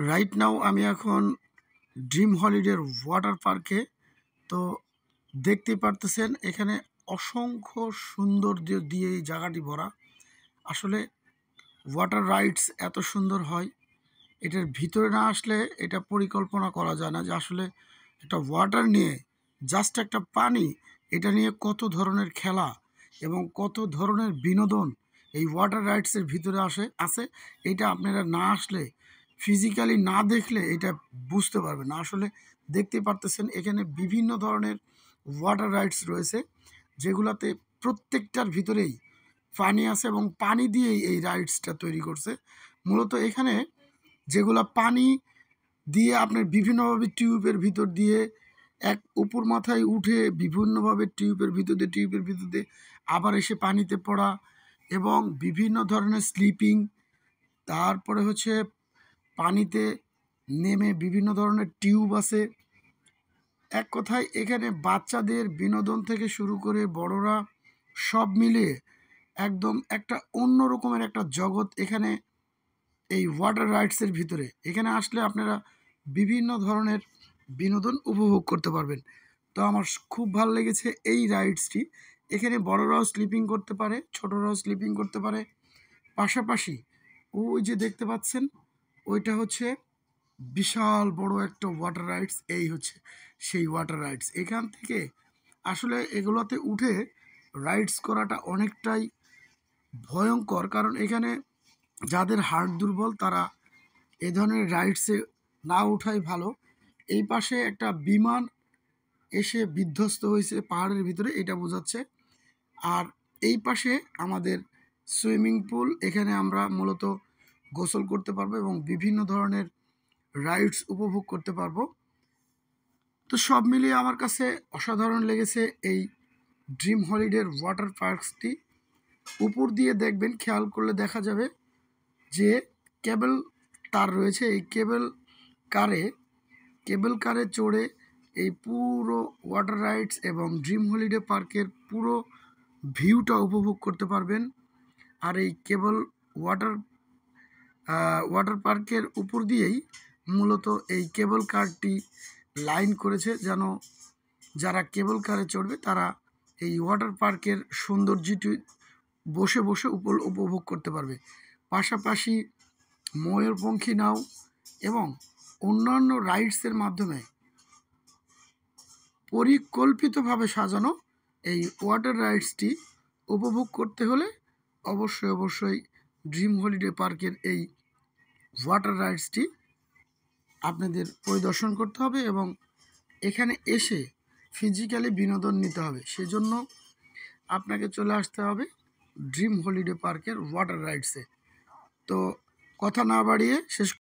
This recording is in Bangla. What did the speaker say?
রাইট নাও আমি এখন ড্রিম হলিডের ওয়াটার পার্কে। তো দেখতেই পারতেছেন এখানে অসংখ্য সৌন্দর্য দিয়ে এই জায়গাটি ভরা। আসলে ওয়াটার রাইডস এত সুন্দর হয়, এটার ভিতরে না আসলে এটা পরিকল্পনা করা যায় না যে আসলে একটা ওয়াটার নিয়ে, জাস্ট একটা পানি, এটা নিয়ে কত ধরনের খেলা এবং কত ধরনের বিনোদন এই ওয়াটার রাইডসের ভিতরে আছে। এটা আপনারা না আসলে, ফিজিক্যালি না দেখলে এটা বুঝতে পারবেন না। আসলে দেখতে পারতেছেন এখানে বিভিন্ন ধরনের ওয়াটার রাইডস রয়েছে, যেগুলাতে প্রত্যেকটার ভিতরেই পানি আছে এবং পানি দিয়েই এই রাইডসটা তৈরি করছে। মূলত এখানে যেগুলা পানি দিয়ে আপনার বিভিন্নভাবে টিউবের ভিতর দিয়ে এক উপর মাথায় উঠে বিভিন্নভাবে টিউবের ভিতর দিয়ে আবার এসে পানিতে পড়া এবং বিভিন্ন ধরনের স্লিপিং, তারপরে হচ্ছে পানিতে নেমে বিভিন্ন ধরনের টিউব আছে। এক কথায় এখানে বাচ্চাদের বিনোদন থেকে শুরু করে বড়রা সব মিলিয়ে একদম একটা অন্য রকমের একটা জগৎ এখানে এই ওয়াটার রাইডসের ভিতরে। এখানে আসলে আপনারা বিভিন্ন ধরনের বিনোদন উপভোগ করতে পারবেন। তো আমার খুব ভালো লেগেছে এই রাইডসটি। এখানে বড়রাও স্লিপিং করতে পারে, ছোটরাও স্লিপিং করতে পারে। পাশাপাশি ওই যে দেখতে পাচ্ছেন, ওইটা হচ্ছে বিশাল বড় একটা ওয়াটার রাইডস। এই হচ্ছে সেই ওয়াটার রাইডস। এখান থেকে আসলে এগুলোতে উঠে রাইডস করাটা অনেকটাই ভয়ঙ্কর, কারণ এখানে যাদের হার্ট দুর্বল তারা এ ধরনের রাইডসে না ওঠাই ভালো। এই পাশে একটা বিমান এসে বিধ্বস্ত হয়েছে পাহাড়ের ভিতরে, এটা বোঝাচ্ছে। আর এই পাশে আমাদের সুইমিং পুল, এখানে আমরা মূলত গোসল করতে পারবো এবং বিভিন্ন ধরনের রাইডস উপভোগ করতে পারবো। তো সব মিলিয়ে আমার কাছে অসাধারণ লেগেছে এই ড্রিম হলিডের ওয়াটার পার্কসটি। উপর দিয়ে দেখবেন, খেয়াল করলে দেখা যাবে যে কেবল তার রয়েছে। এই কেবল কারে চড়ে এই পুরো ওয়াটার রাইডস এবং ড্রিম হলিডে পার্কের পুরো ভিউটা উপভোগ করতে পারবেন। আর এই কেবল ওয়াটার ওয়াটার পার্কের উপর দিয়েই মূলত এই কেবল কারটি লাইন করেছে, যেন যারা কেবল কারে চড়বে তারা এই ওয়াটার পার্কের সৌন্দর্যটি বসে বসে উপভোগ করতে পারবে। পাশাপাশি ময়ূরপঙ্খী নাও এবং অন্যান্য রাইডসের মাধ্যমে পরিকল্পিতভাবে সাজানো এই ওয়াটার রাইডসটি উপভোগ করতে হলে অবশ্যই ড্রিম হলিডে পার্কের এই ওয়াটার রাইডসটি আপনাদের পরিদর্শন করতে হবে এবং এখানে এসে ফিজিক্যালি বিনোদন নিতে হবে। সেজন্য আপনাকে চলে আসতে হবে ড্রিম হলিডে পার্কের ওয়াটার রাইডসে। তো কথা না বাড়িয়ে শেষ